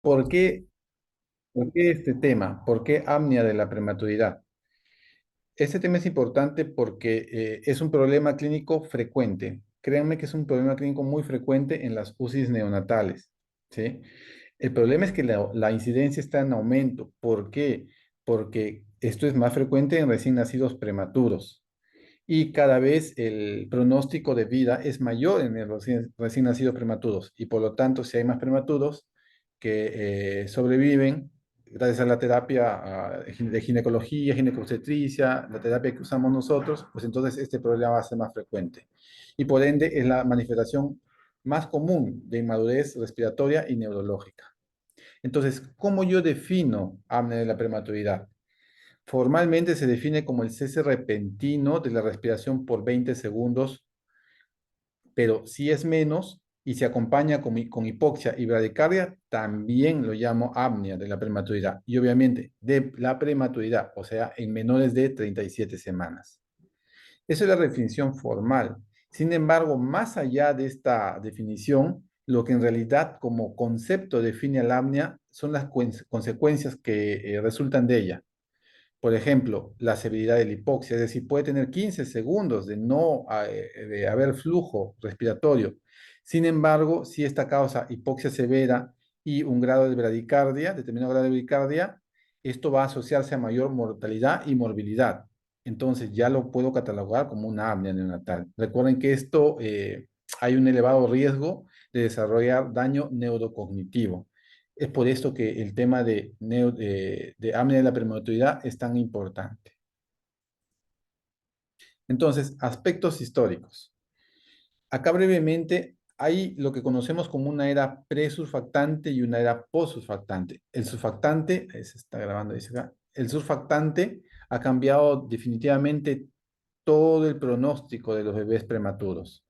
¿Por qué, por qué este tema? ¿Por qué apnea de la prematuridad? Este tema es importante porque es un problema clínico frecuente. Créanme que es un problema clínico muy frecuente en las UCIs neonatales, ¿sí? El problema es que la incidencia está en aumento. ¿Por qué? Porque esto es más frecuente en recién nacidos prematuros y cada vez el pronóstico de vida es mayor en el recién nacidos prematuros y por lo tanto si hay más prematuros que sobreviven gracias a la terapia de ginecología, ginecobstetricia, la terapia que usamos nosotros, pues entonces este problema va a ser más frecuente y por ende es la manifestación más común de inmadurez respiratoria y neurológica. Entonces, ¿cómo yo defino apnea de la prematuridad? Formalmente se define como el cese repentino de la respiración por 20 segundos, pero si es menos y se acompaña con hipoxia y bradicardia, también lo llamo apnea de la prematuridad. Y obviamente de la prematuridad, o sea, en menores de 37 semanas. Esa es la definición formal. Sin embargo, más allá de esta definición, lo que en realidad como concepto define la apnea son las consecuencias que resultan de ella. Por ejemplo, la severidad de la hipoxia, es decir, puede tener 15 segundos de no de haber flujo respiratorio. Sin embargo, si esta causa hipoxia severa y un grado de bradicardia, determinado grado de bradicardia, esto va a asociarse a mayor mortalidad y morbilidad. Entonces ya lo puedo catalogar como una apnea neonatal. Recuerden que esto hay un elevado riesgo de desarrollar daño neurocognitivo. Es por esto que el tema de apnea de la prematuridad es tan importante. Entonces, aspectos históricos. Acá brevemente hay lo que conocemos como una era presurfactante y una era postsurfactante. El surfactante, se está grabando, dice acá, el surfactante ha cambiado definitivamente todo el pronóstico de los bebés prematuros.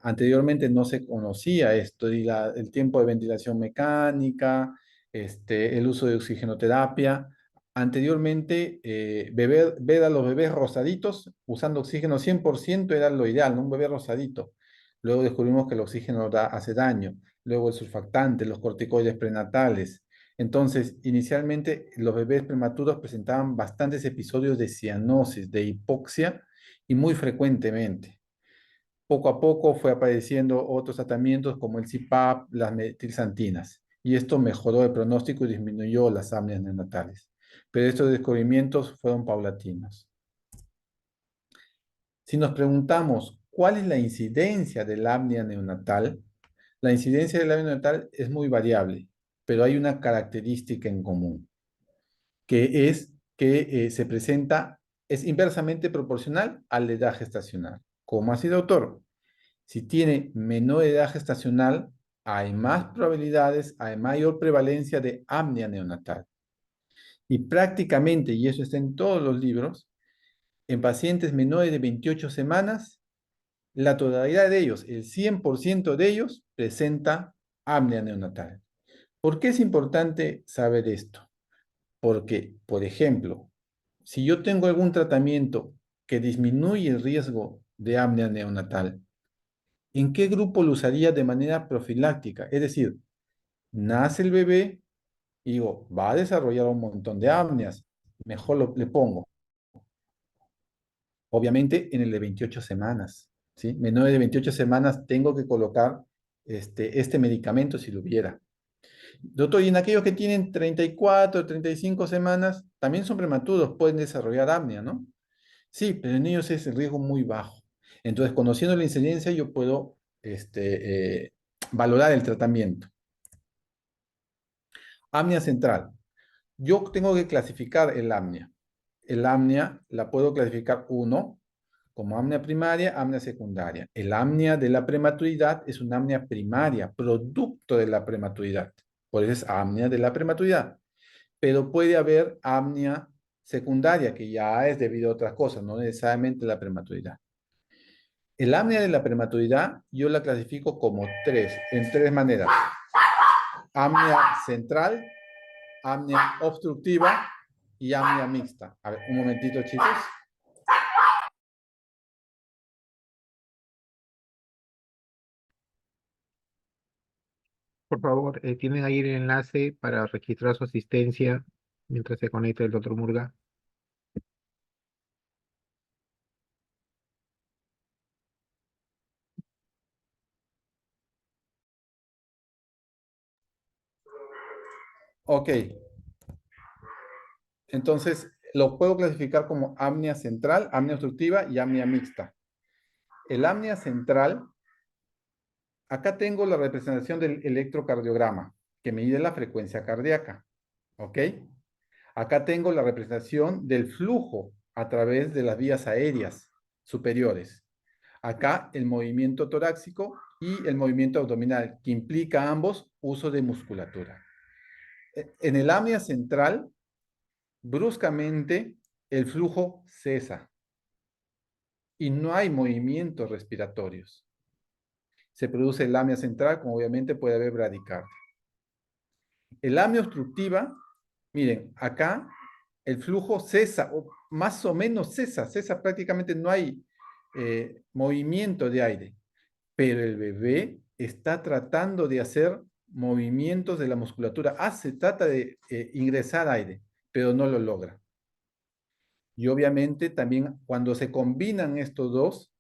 Anteriormente no se conocía esto, y el tiempo de ventilación mecánica, el uso de oxigenoterapia. Anteriormente, ver a los bebés rosaditos usando oxígeno 100% era lo ideal, ¿no? Un bebé rosadito. Luego descubrimos que el oxígeno hace daño. Luego el surfactante, los corticoides prenatales. Entonces, inicialmente los bebés prematuros presentaban bastantes episodios de cianosis, de hipoxia, y muy frecuentemente. Poco a poco fue apareciendo otros tratamientos como el CPAP, las metilsantinas, y esto mejoró el pronóstico y disminuyó las apneas neonatales. Pero estos descubrimientos fueron paulatinos. Si nos preguntamos cuál es la incidencia de la apnea neonatal, la incidencia de la apnea neonatal es muy variable, pero hay una característica en común, que es que se presenta, es inversamente proporcional a la edad gestacional. ¿Cómo así, doctor? Si tiene menor edad gestacional, hay más probabilidades, hay mayor prevalencia de apnea neonatal. Y prácticamente, y eso está en todos los libros, en pacientes menores de 28 semanas, la totalidad de ellos, el 100% de ellos, presenta apnea neonatal. ¿Por qué es importante saber esto? Porque, por ejemplo, si yo tengo algún tratamiento que disminuye el riesgo de apnea neonatal, ¿en qué grupo lo usaría de manera profiláctica? Es decir, nace el bebé y digo, va a desarrollar un montón de apneas, mejor le pongo. Obviamente en el de 28 semanas, ¿sí? Menores de 28 semanas tengo que colocar este medicamento si lo hubiera. Doctor, y en aquellos que tienen 34, 35 semanas, también son prematuros, pueden desarrollar apnea, ¿no? Sí, pero en ellos es el riesgo muy bajo. Entonces, conociendo la incidencia, yo puedo valorar el tratamiento. Apnea central. Yo tengo que clasificar el apnea. El apnea la puedo clasificar uno como apnea primaria, apnea secundaria. El apnea de la prematuridad es una apnea primaria, producto de la prematuridad. Por eso es apnea de la prematuridad. Pero puede haber apnea secundaria, que ya es debido a otras cosas, no necesariamente la prematuridad. El apnea de la prematuridad yo la clasifico como en tres maneras. Apnea central, apnea obstructiva y apnea mixta. A ver, un momentito, chicos. Por favor, ¿tienen ahí el enlace para registrar su asistencia mientras se conecta el doctor Murga? Ok, entonces lo puedo clasificar como apnea central, apnea obstructiva y apnea mixta. El apnea central, acá tengo la representación del electrocardiograma, que mide la frecuencia cardíaca. ¿Ok? Acá tengo la representación del flujo a través de las vías aéreas superiores. Acá el movimiento torácico y el movimiento abdominal, que implica ambos uso de musculatura. En el apnea central, bruscamente el flujo cesa y no hay movimientos respiratorios. Se produce el apnea central, como obviamente puede haber bradicardia. El apnea obstructiva, miren, acá el flujo cesa, o más o menos cesa prácticamente, no hay movimiento de aire, pero el bebé está tratando de hacer movimientos de la musculatura, trata de ingresar aire, pero no lo logra. Y obviamente también cuando se combinan estos dos,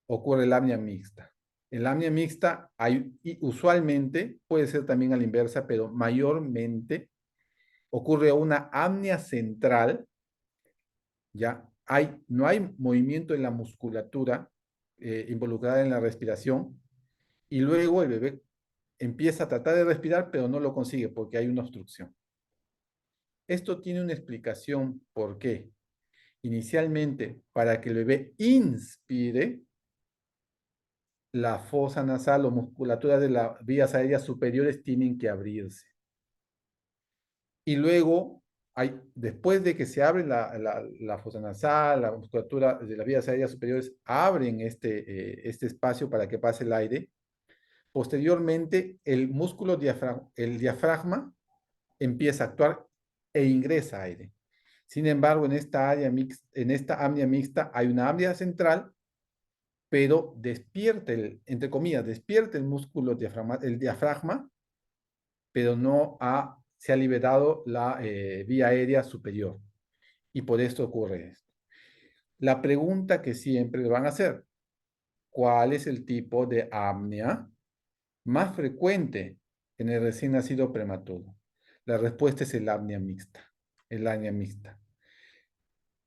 ocurre la apnea mixta. En la apnea mixta hay, y usualmente, puede ser también a la inversa, pero mayormente ocurre una apnea central, ya no hay movimiento en la musculatura involucrada en la respiración, y luego el bebé empieza a tratar de respirar, pero no lo consigue porque hay una obstrucción. Esto tiene una explicación por qué. Inicialmente, para que el bebé inspire, la fosa nasal o musculatura de las vías aéreas superiores tienen que abrirse. Y luego, después de que se abre la fosa nasal, la musculatura de las vías aéreas superiores abren este espacio para que pase el aire, posteriormente el músculo el diafragma empieza a actuar e ingresa aire. Sin embargo, en esta apnea mixta hay una apnea central, pero despierta, entre comillas, despierta el músculo el diafragma, pero se ha liberado la vía aérea superior. Y por esto ocurre esto. La pregunta que siempre le van a hacer, ¿cuál es el tipo de apnea más frecuente en el recién nacido prematuro? La respuesta es el apnea mixta. El apnea mixta.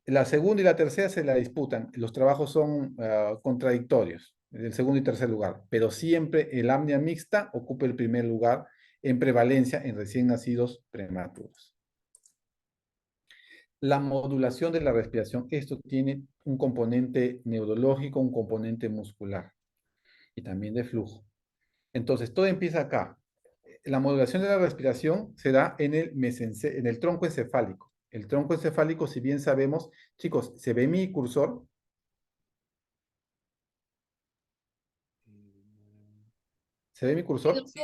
La segunda y la tercera se la disputan. Los trabajos son contradictorios, el segundo y tercer lugar, pero siempre el apnea mixta ocupa el primer lugar en prevalencia en recién nacidos prematuros. La modulación de la respiración, esto tiene un componente neurológico, un componente muscular y también de flujo. Entonces, todo empieza acá. La modulación de la respiración se da en en el tronco encefálico. El tronco encefálico, si bien sabemos, chicos, ¿se ve mi cursor? ¿Se ve mi cursor? Sí,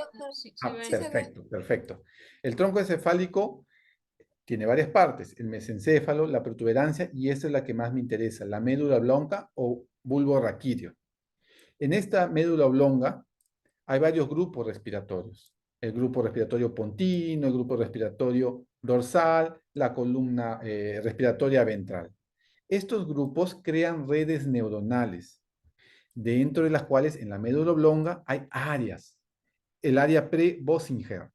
perfecto, perfecto. El tronco encefálico tiene varias partes, el mesencéfalo, la protuberancia, y esta es la que más me interesa, la médula oblonga o bulbo raquídeo. En esta médula oblonga hay varios grupos respiratorios. El grupo respiratorio pontino, el grupo respiratorio dorsal, la columna respiratoria ventral. Estos grupos crean redes neuronales, dentro de las cuales en la médula oblonga hay áreas. El área pre-Bossinger.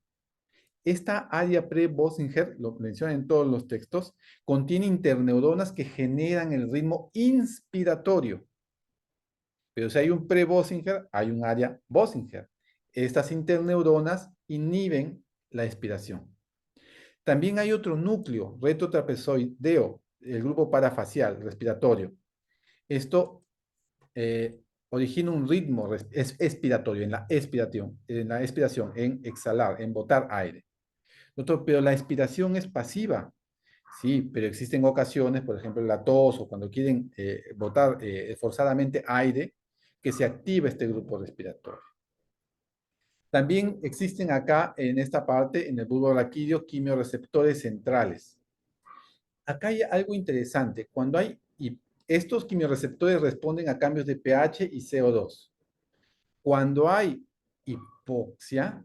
Esta área pre-Bossinger, lo menciona en todos los textos, contiene interneuronas que generan el ritmo inspiratorio. Pero si hay un pre-Bossinger, hay un área Bossinger. Estas interneuronas inhiben la expiración. También hay otro núcleo retrotrapezoideo, el grupo parafacial respiratorio. Esto origina un ritmo expiratorio en la expiración, en exhalar, en botar aire. Pero la expiración es pasiva. Sí, pero existen ocasiones, por ejemplo, la tos o cuando quieren botar forzadamente aire, que se activa este grupo respiratorio. También existen acá, en esta parte, en el bulbo raquídeo, quimiorreceptores centrales. Acá hay algo interesante. Y estos quimiorreceptores responden a cambios de pH y CO2. Cuando hay hipoxia,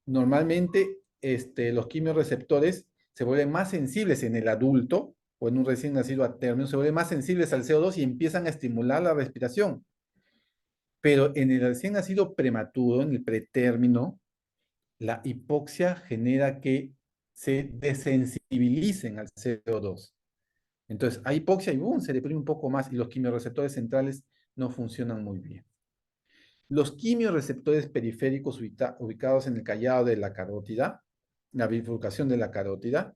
Normalmente los quimiorreceptores se vuelven más sensibles en el adulto o en un recién nacido a término, se vuelven más sensibles al CO2 y empiezan a estimular la respiración. Pero en el recién nacido prematuro, en el pretérmino, la hipoxia genera que se desensibilicen al CO2. Entonces, hay hipoxia y se deprime un poco más y los quimiorreceptores centrales no funcionan muy bien. Los quimiorreceptores periféricos ubicados en el callado de la carótida, la bifurcación de la carótida,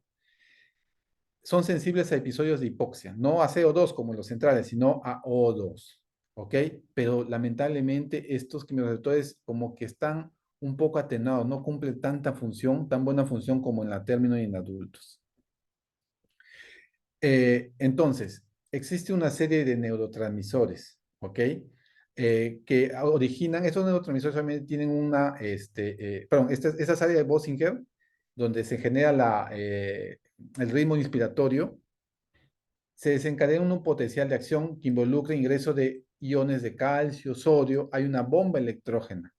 son sensibles a episodios de hipoxia, no a CO2 como los centrales, sino a O2, ¿ok? Pero lamentablemente estos quimiorreceptores como que están un poco atenuados, no cumplen tanta función, tan buena función como en la término y en adultos. Entonces, existe una serie de neurotransmisores, ¿ok? Que originan, estos neurotransmisores también tienen estas áreas de Bossinger, donde se genera el ritmo inspiratorio, se desencadena un potencial de acción que involucra ingreso de iones de calcio, sodio, hay una bomba electrógena.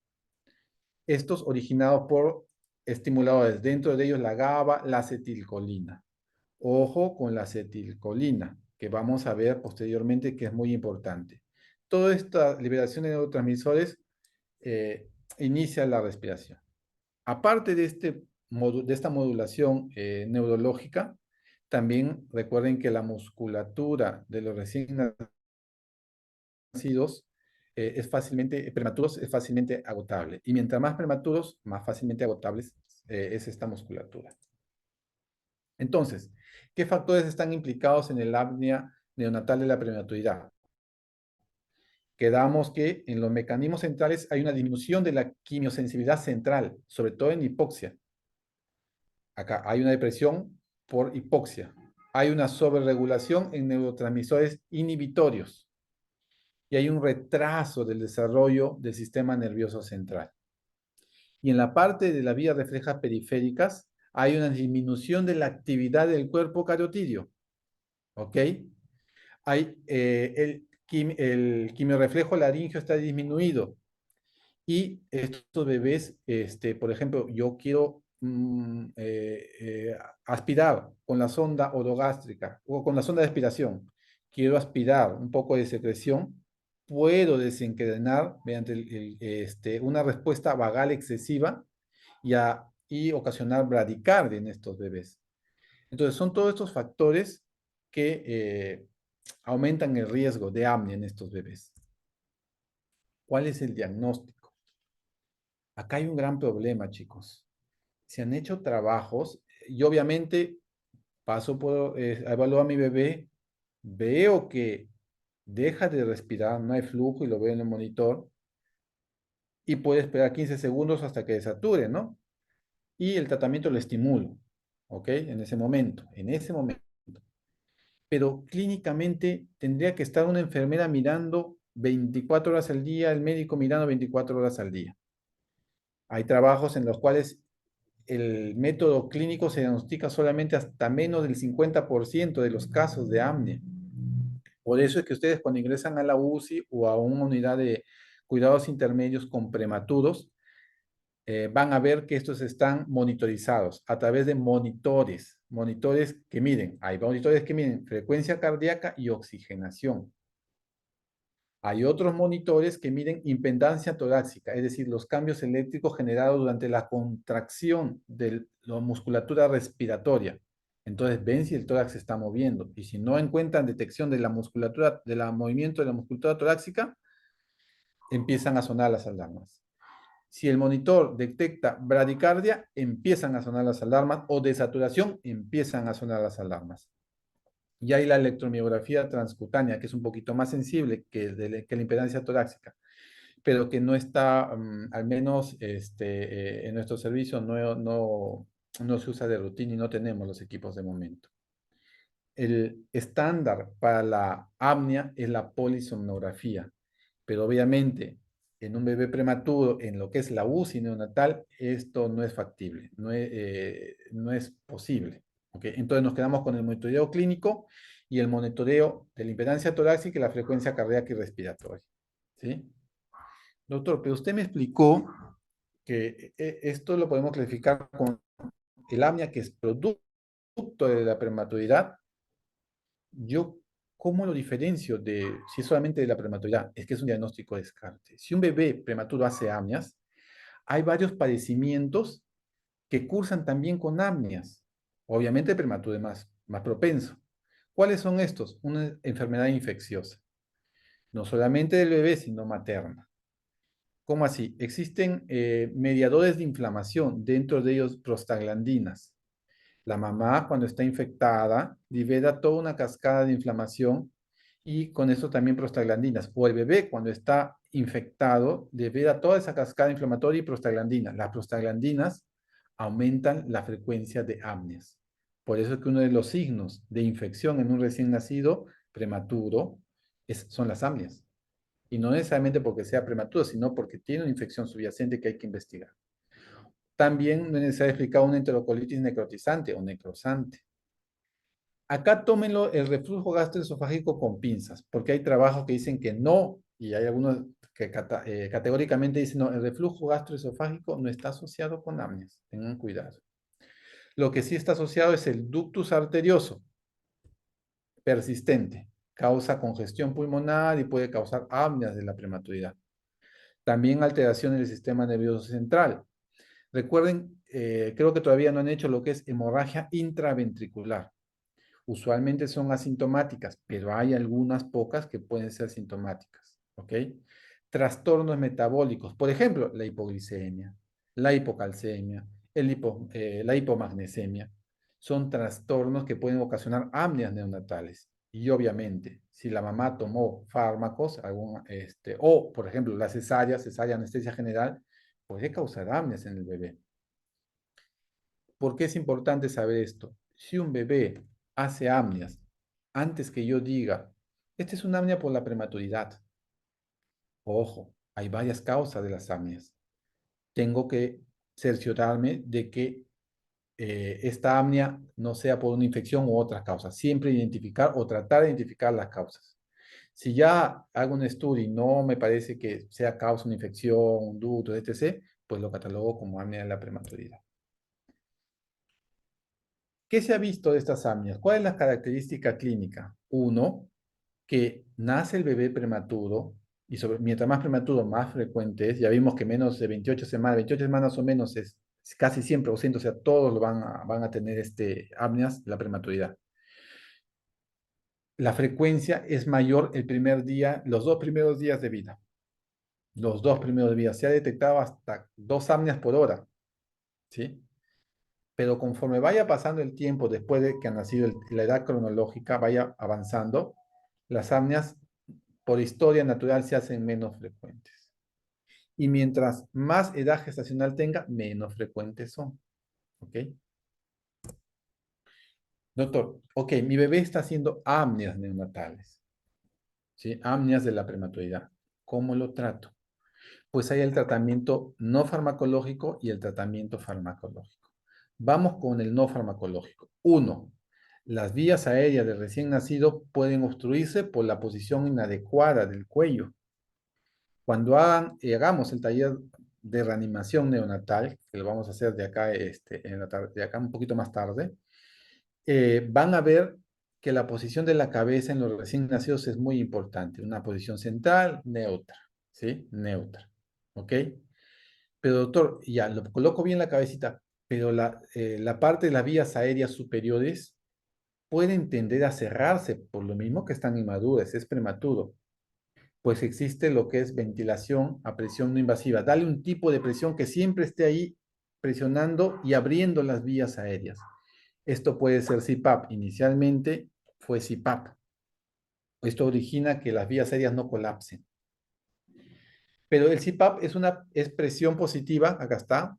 Estos originados por estimuladores, dentro de ellos la GABA, la acetilcolina. Ojo con la acetilcolina, que vamos a ver posteriormente que es muy importante. Toda esta liberación de neurotransmisores inicia la respiración. Aparte de esta modulación neurológica, también recuerden que la musculatura de los recién nacidos prematuros es fácilmente agotable. Y mientras más prematuros, más fácilmente agotables es esta musculatura. Entonces, ¿qué factores están implicados en el apnea neonatal de la prematuridad? Quedamos que en los mecanismos centrales hay una disminución de la quimiosensibilidad central, sobre todo en hipoxia. Acá hay una depresión por hipoxia. Hay una sobreregulación en neurotransmisores inhibitorios. Y hay un retraso del desarrollo del sistema nervioso central. Y en la parte de las vías reflejas periféricas hay una disminución de la actividad del cuerpo carotidio. ¿Ok? El quimiorreflejo laríngeo está disminuido. Y estos bebés, por ejemplo, yo quiero aspirar con la sonda orogástrica o con la sonda de aspiración, quiero aspirar un poco de secreción, puedo desencadenar mediante una respuesta vagal excesiva y ocasionar bradicardia en estos bebés. Entonces, son todos estos factores que aumentan el riesgo de apnea en estos bebés. ¿Cuál es el diagnóstico? Acá hay un gran problema, chicos. Se han hecho trabajos y obviamente paso por evaluar a mi bebé, veo que deja de respirar, no hay flujo y lo veo en el monitor y puede esperar 15 segundos hasta que desature, ¿no? Y el tratamiento lo estimulo, ¿ok? En ese momento. Pero clínicamente tendría que estar una enfermera mirando 24 horas al día, el médico mirando 24 horas al día. Hay trabajos en los cuales el método clínico se diagnostica solamente hasta menos del 50% de los casos de apnea. Por eso es que ustedes cuando ingresan a la UCI o a una unidad de cuidados intermedios con prematuros, van a ver que estos están monitorizados a través de monitores que miden. Hay monitores que miden frecuencia cardíaca y oxigenación. Hay otros monitores que miden impedancia torácica, es decir, los cambios eléctricos generados durante la contracción de la musculatura respiratoria. Entonces ven si el tórax se está moviendo y si no encuentran detección de la musculatura, del movimiento de la musculatura torácica, empiezan a sonar las alarmas. Si el monitor detecta bradicardia, empiezan a sonar las alarmas o de saturación, empiezan a sonar las alarmas. Y hay la electromiografía transcutánea, que es un poquito más sensible que la impedancia torácica, pero que no está, al menos en nuestro servicio, no se usa de rutina y no tenemos los equipos de momento. El estándar para la apnea es la polisomnografía, pero obviamente en un bebé prematuro, en lo que es la UCI neonatal, esto no es factible, no es posible. ¿Okay? Entonces nos quedamos con el monitoreo clínico y el monitoreo de la impedancia torácica y la frecuencia cardíaca y respiratoria. ¿Sí? Doctor, pero usted me explicó que esto lo podemos clasificar con el apnea que es producto de la prematuridad. Yo, ¿cómo lo diferencio de si es solamente de la prematuridad? Es que es un diagnóstico de descarte. Si un bebé prematuro hace apneas, hay varios padecimientos que cursan también con apneas. Obviamente el prematuro es más propenso. ¿Cuáles son estos? Una enfermedad infecciosa, no solamente del bebé, sino materna. ¿Cómo así? Existen mediadores de inflamación, dentro de ellos prostaglandinas. La mamá, cuando está infectada, libera toda una cascada de inflamación y con eso también prostaglandinas. O el bebé, cuando está infectado, libera toda esa cascada inflamatoria y prostaglandinas. Las prostaglandinas aumentan la frecuencia de apneas. Por eso es que uno de los signos de infección en un recién nacido prematuro son las apneas. Y no necesariamente porque sea prematuro, sino porque tiene una infección subyacente que hay que investigar. También no es necesario explicar una enterocolitis necrotizante o necrosante. Acá tómenlo el reflujo gastroesofágico con pinzas, porque hay trabajos que dicen que no, y hay algunos que categóricamente dicen no, el reflujo gastroesofágico no está asociado con apneas. Tengan cuidado. Lo que sí está asociado es el ductus arterioso persistente. Causa congestión pulmonar y puede causar apneas de la prematuridad. También alteraciones del sistema nervioso central. Recuerden, creo que todavía no han hecho lo que es hemorragia intraventricular. Usualmente son asintomáticas, pero hay algunas pocas que pueden ser sintomáticas, ¿ok? Trastornos metabólicos, por ejemplo, la hipoglicemia, la hipocalcemia, la hipomagnesemia, son trastornos que pueden ocasionar apneas neonatales. Y obviamente, si la mamá tomó fármacos, o por ejemplo, la cesárea anestesia general, puede causar apneas en el bebé. ¿Por qué es importante saber esto? Si un bebé hace apneas antes que yo diga, esta es una apnea por la prematuridad. Ojo, hay varias causas de las apneas. Tengo que cerciorarme de que esta apnea no sea por una infección u otra causa. Siempre identificar o tratar de identificar las causas. Si ya hago un estudio y no me parece que sea causa una infección, un ducto, etc., pues lo catalogo como apnea de la prematuridad. ¿Qué se ha visto de estas apneas? ¿Cuál es la característica clínica? Uno, que nace el bebé prematuro, y mientras más prematuro, más frecuente es. Ya vimos que menos de 28 semanas o menos es casi siempre ausente, o sea, todos van a tener apneas de la prematuridad. La frecuencia es mayor el primer día, los 2 primeros días de vida. Los 2 primeros días. Se ha detectado hasta 2 apneas por hora, ¿sí? Pero conforme vaya pasando el tiempo después de que ha nacido la edad cronológica, vaya avanzando, las apneas por historia natural se hacen menos frecuentes. Y mientras más edad gestacional tenga, menos frecuentes son. ¿Ok? Doctor, ok, mi bebé está haciendo apneas neonatales, ¿sí? Apneas de la prematuridad. ¿Cómo lo trato? Pues hay el tratamiento no farmacológico y el tratamiento farmacológico. Vamos con el no farmacológico. Uno, las vías aéreas del recién nacido pueden obstruirse por la posición inadecuada del cuello. Cuando hagamos el taller de reanimación neonatal, que lo vamos a hacer de acá, de acá un poquito más tarde, van a ver que la posición de la cabeza en los recién nacidos es muy importante. Una posición central, neutra, ¿sí? Neutra, ¿ok? Pero doctor, ya, lo coloco bien la cabecita, pero la parte de las vías aéreas superiores pueden tender a cerrarse, por lo mismo que están inmaduras, es prematuro. Pues existe lo que es ventilación a presión no invasiva. Dale un tipo de presión que siempre esté ahí presionando y abriendo las vías aéreas. Esto puede ser CPAP. Inicialmente fue CPAP. Esto origina que las vías aéreas no colapsen. Pero el CPAP es presión positiva, acá está,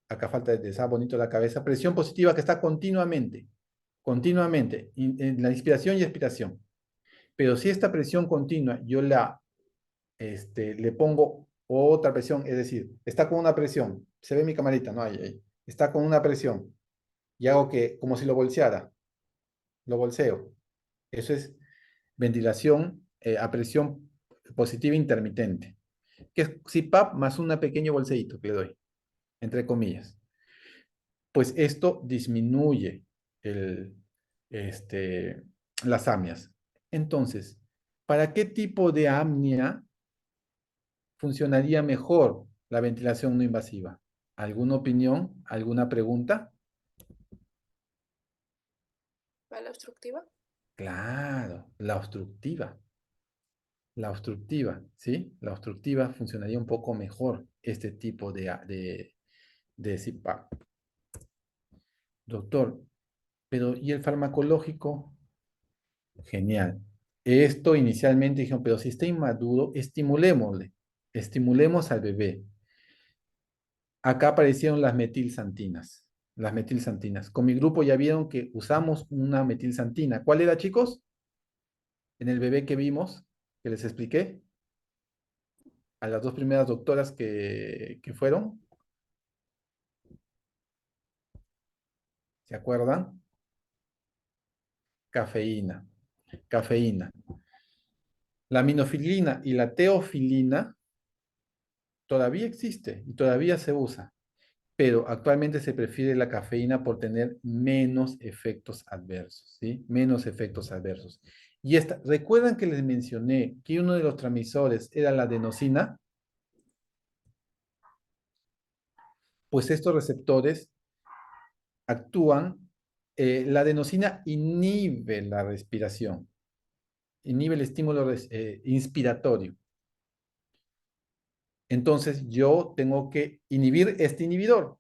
acá falta de esa bonito la cabeza, presión positiva que está continuamente, en la inspiración y expiración. Pero si esta presión continua yo le pongo otra presión, es decir, está con una presión, se ve mi camarita, no, ahí, está con una presión, y hago que, como si lo bolseara, lo bolseo. Eso es ventilación a presión positiva intermitente, que es CPAP más un pequeño bolseíto que le doy. entre comillas. Pues esto disminuye el, este, las apnias. Entonces, ¿para qué tipo de apnea funcionaría mejor la ventilación no invasiva? ¿Alguna opinión? ¿Alguna pregunta? ¿Para la obstructiva? Claro, la obstructiva. La obstructiva, ¿sí? La obstructiva funcionaría un poco mejor este tipo de CPAP. Doctor, pero ¿y el farmacológico? Genial. Esto inicialmente dijeron, pero si está inmaduro, estimulémosle. Estimulemos al bebé. Acá aparecieron las metilsantinas. Las metilsantinas. Con mi grupo ya vieron que usamos una metilsantina. ¿Cuál era, chicos? En el bebé que vimos, que les expliqué, a las dos primeras doctoras que fueron, ¿se acuerdan? Cafeína. Cafeína. La minofilina y la teofilina todavía existe y todavía se usa, pero actualmente se prefiere la cafeína por tener menos efectos adversos, ¿sí? Menos efectos adversos. Y esta, ¿recuerdan que les mencioné que uno de los transmisores era la adenosina? Pues estos receptores actúan, la adenosina inhibe la respiración, inhibe el estímulo inspiratorio. Entonces yo tengo que inhibir este inhibidor.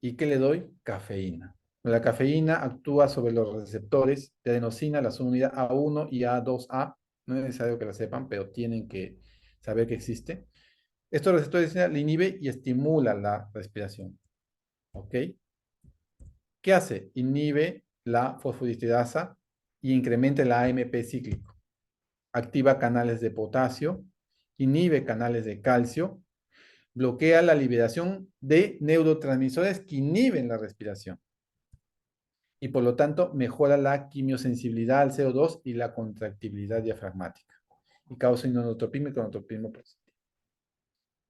¿Y qué le doy? Cafeína. La cafeína actúa sobre los receptores de adenosina, la subunidad A1 y A2A. No es necesario que la sepan, pero tienen que saber que existe. Estos receptores de adenosina le inhibe y estimula la respiración. ¿Ok? ¿Qué hace? Inhibe la fosfodiesterasa y incrementa el AMP cíclico. Activa canales de potasio, inhibe canales de calcio, bloquea la liberación de neurotransmisores que inhiben la respiración y por lo tanto mejora la quimiosensibilidad al CO2 y la contractibilidad diafragmática y causa inonotropismo y cronotropismo positivo.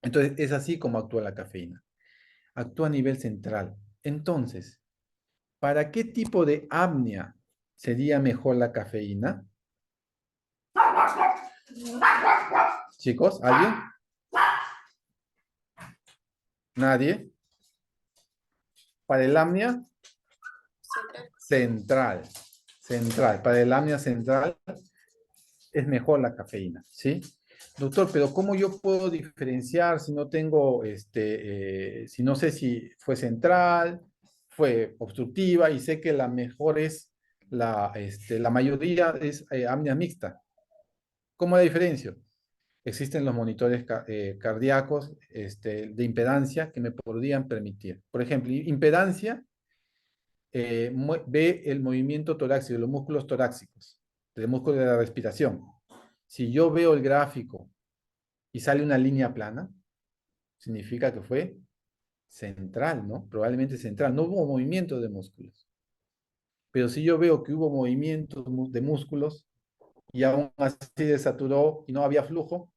Entonces es así como actúa la cafeína. Actúa a nivel central. Entonces, ¿para qué tipo de apnea sería mejor la cafeína? Chicos, ¿alguien? ¿Nadie? ¿Para el apnea? Central. Central. Central. Para el apnea central es mejor la cafeína, ¿sí? Doctor, pero ¿cómo yo puedo diferenciar si no tengo, si no sé si fue central, fue obstructiva y sé que la mejor es la mayoría es apnea mixta? ¿Cómo la diferencio? Existen los monitores cardíacos de impedancia que me podrían permitir. Por ejemplo, impedancia ve el movimiento torácico, los músculos torácicos, el músculo de la respiración. Si yo veo el gráfico y sale una línea plana, significa que fue central, ¿no? Probablemente central. No hubo movimiento de músculos. Pero si yo veo que hubo movimiento de músculos y aún así desaturó y no había flujo,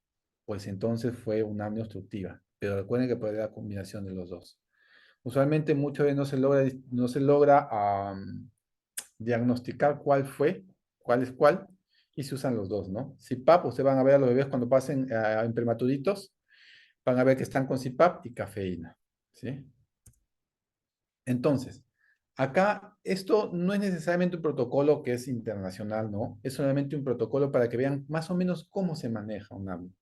pues entonces fue una apnea obstructiva. Pero recuerden que puede haber la combinación de los dos. Usualmente muchas veces no se logra diagnosticar cuál es cuál, y se usan los dos, ¿no? CPAP, ustedes van a ver a los bebés cuando pasen en prematuritos, van a ver que están con CPAP y cafeína, ¿sí? Entonces, acá esto no es necesariamente un protocolo que es internacional, ¿no? Es solamente un protocolo para que vean más o menos cómo se maneja un apnea.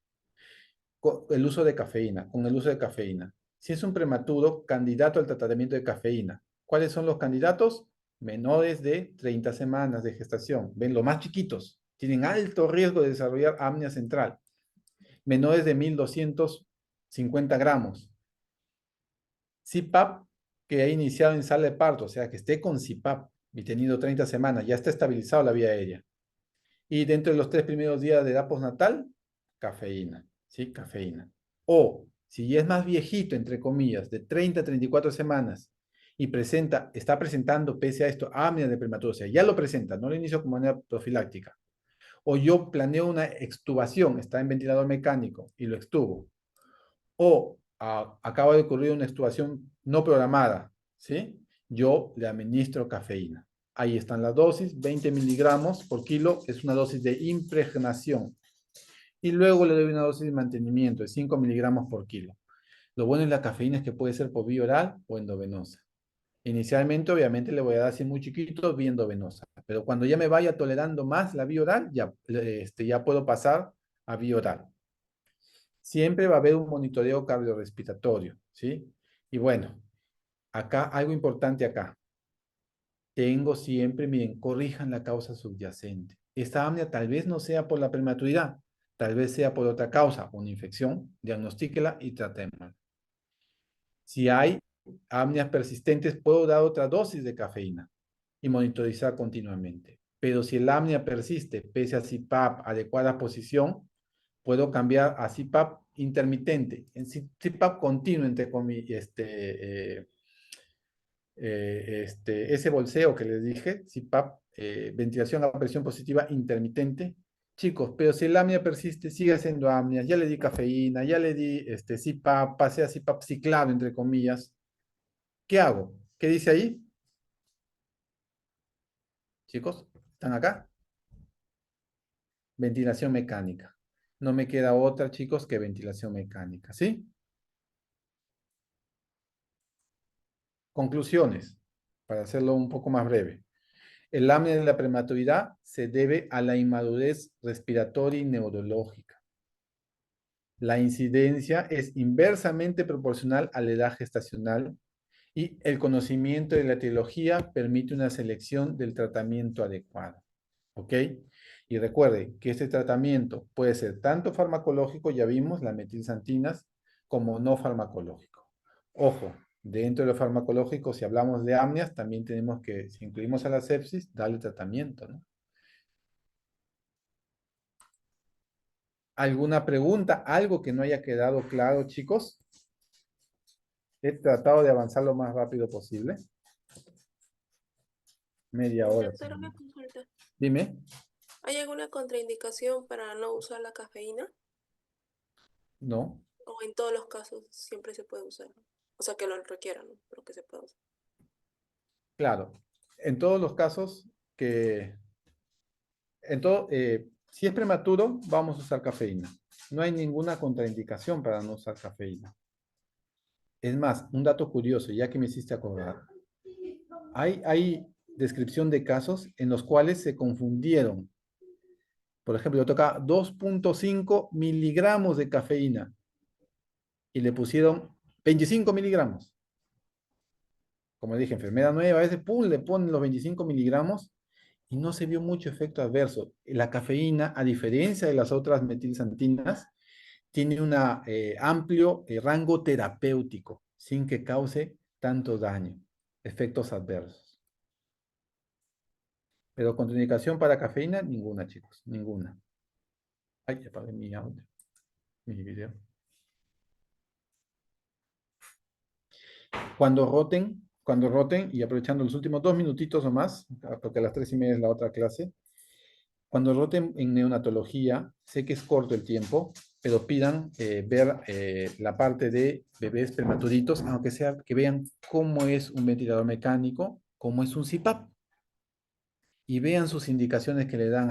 El uso de cafeína, con el uso de cafeína. Si es un prematuro, candidato al tratamiento de cafeína. ¿Cuáles son los candidatos? Menores de 30 semanas de gestación. Ven, los más chiquitos tienen alto riesgo de desarrollar apnea central. Menores de 1250 gramos. CPAP que ha iniciado en sala de parto, o sea, que esté con CPAP y tenido 30 semanas, ya está estabilizado la vía aérea. Y dentro de los 3 primeros días de edad postnatal, cafeína, ¿sí? Cafeína. O, si ya es más viejito, entre comillas, de 30 a 34 semanas, y está presentando, pese a esto, apnea de prematuro, o sea, ya lo presenta, no lo inicio como manera profiláctica. O yo planeo una extubación, está en ventilador mecánico y lo extubo. O acaba de ocurrir una extubación no programada, ¿sí? Yo le administro cafeína. Ahí están las dosis, 20 miligramos por kilo, es una dosis de impregnación. Y luego le doy una dosis de mantenimiento de 5 miligramos por kilo. Lo bueno de la cafeína es que puede ser por vía oral o endovenosa. Inicialmente, obviamente, le voy a dar así muy chiquito, vía endovenosa. Pero cuando ya me vaya tolerando más la vía oral, ya puedo pasar a vía oral. Siempre va a haber un monitoreo cardiorrespiratorio, ¿sí? Y bueno, acá, algo importante acá. Tengo siempre, miren, corrijan la causa subyacente. Esta apnea tal vez no sea por la prematuridad, tal vez sea por otra causa, una infección, diagnostíquela y tratemos. Si hay apneas persistentes, puedo dar otra dosis de cafeína y monitorizar continuamente. Pero si el apnea persiste, pese a CPAP, adecuada posición, puedo cambiar a CPAP intermitente. En CPAP continuo, entre comillas, ese bolseo que les dije, CPAP, ventilación a presión positiva intermitente. Chicos, pero si el apnea persiste, sigue haciendo apnea, ya le di cafeína, ya le di CPAP, pasé a CPAP ciclado, entre comillas. ¿Qué hago? ¿Qué dice ahí? Chicos, ¿están acá? Ventilación mecánica. No me queda otra, chicos, que ventilación mecánica, ¿sí? Conclusiones, para hacerlo un poco más breve. El apnea de la prematuridad se debe a la inmadurez respiratoria y neurológica. La incidencia es inversamente proporcional a la edad gestacional y el conocimiento de la etiología permite una selección del tratamiento adecuado. ¿Ok? Y recuerde que este tratamiento puede ser tanto farmacológico, ya vimos, las metilsantinas, como no farmacológico. Ojo, dentro de lo farmacológico, si hablamos de apneas, también tenemos que, si incluimos a la sepsis, darle tratamiento, ¿no? ¿Alguna pregunta? ¿Algo que no haya quedado claro, chicos? He tratado de avanzar lo más rápido posible. Media hora. Doctor, una consulta. Dime. ¿Hay alguna contraindicación para no usar la cafeína? No. ¿O en todos los casos siempre se puede usar? O sea, que lo requieran, ¿no? Pero que se pueda usar. Claro. En todos los casos si es prematuro, vamos a usar cafeína. No hay ninguna contraindicación para no usar cafeína. Es más, un dato curioso, ya que me hiciste acordar. Hay descripción de casos en los cuales se confundieron. Por ejemplo, le toca 2.5 miligramos de cafeína y le pusieron 25 miligramos. Como dije, enfermedad nueva, a veces pum, le ponen los 25 miligramos y no se vio mucho efecto adverso. La cafeína, a diferencia de las otras metilsantinas, tiene un amplio rango terapéutico sin que cause tanto daño, efectos adversos. Pero contraindicación para cafeína, ninguna, chicos, ninguna. Ay, ya apagué mi audio, mi video. Cuando roten, y aprovechando los últimos 2 minutitos o más, porque a las 3:30 es la otra clase, cuando roten en neonatología, sé que es corto el tiempo, pero pidan ver la parte de bebés prematuritos, aunque sea que vean cómo es un ventilador mecánico, cómo es un CPAP, y vean sus indicaciones que le dan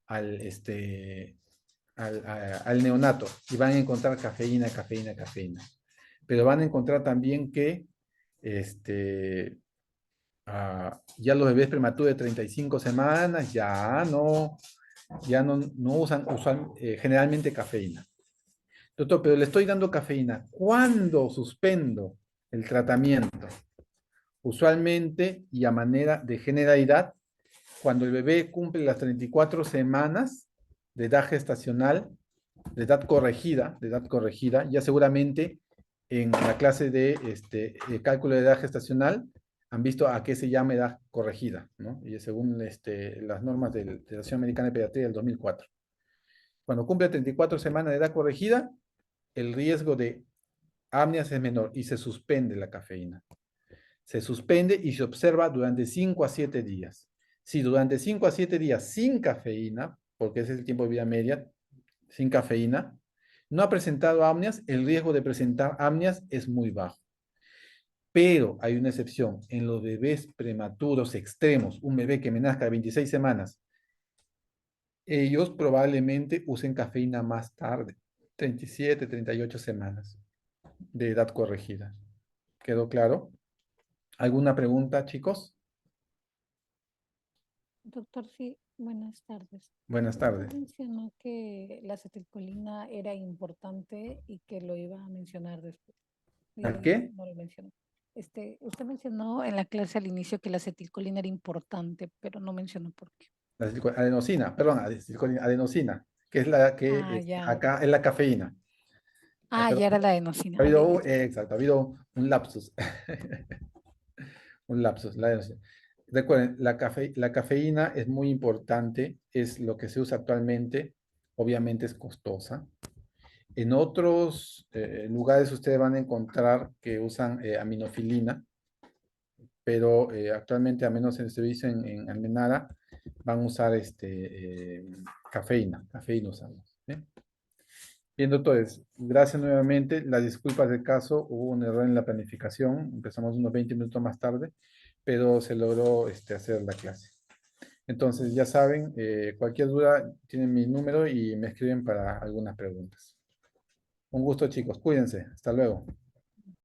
al, este, al neonato, y van a encontrar cafeína, cafeína, cafeína. Pero van a encontrar también que ya los bebés prematuros de 35 semanas ya no usan generalmente cafeína. Doctor, pero le estoy dando cafeína. ¿Cuándo suspendo el tratamiento? Usualmente y a manera de generalidad, cuando el bebé cumple las 34 semanas de edad gestacional, de edad corregida, ya seguramente en la clase de cálculo de edad gestacional han visto a qué se llama edad corregida, ¿no? Y según las normas de la Asociación Americana de Pediatría del 2004. Cuando cumple 34 semanas de edad corregida, el riesgo de apneas es menor y se suspende la cafeína. Se suspende y se observa durante 5 a 7 días. Si durante 5 a 7 días sin cafeína, porque ese es el tiempo de vida media, sin cafeína, no ha presentado apneas, el riesgo de presentar apneas es muy bajo. Pero hay una excepción. En los bebés prematuros extremos, un bebé que me nazca de 26 semanas, ellos probablemente usen cafeína más tarde, 37, 38 semanas de edad corregida. ¿Quedó claro? ¿Alguna pregunta, chicos? Doctor, sí, buenas tardes. Buenas Usted tardes. mencionó que la acetilcolina era importante y que lo iba a mencionar después. ¿A Y qué? no lo mencionó. Usted mencionó en la clase al inicio que la acetilcolina era importante, pero no mencionó por qué. Adenosina, perdón, adenosina, que es la que Ah, ya. acá es la cafeína. Ah, Perdón, ya era la ha adenosina. Ok, habido, listo. exacto, ha habido un lapsus. Un lapsus. Recuerden, la cafeína es muy importante, es lo que se usa actualmente, obviamente es costosa. En otros lugares ustedes van a encontrar que usan aminofilina, pero actualmente, a menos en el servicio en Almenara, van a usar cafeína usamos. ¿Eh? Bien, doctores, gracias nuevamente. Las disculpas del caso, hubo un error en la planificación, empezamos unos 20 minutos más tarde, pero se logró hacer la clase. Entonces, ya saben, cualquier duda, tienen mi número y me escriben para algunas preguntas. Un gusto, chicos. Cuídense. Hasta luego.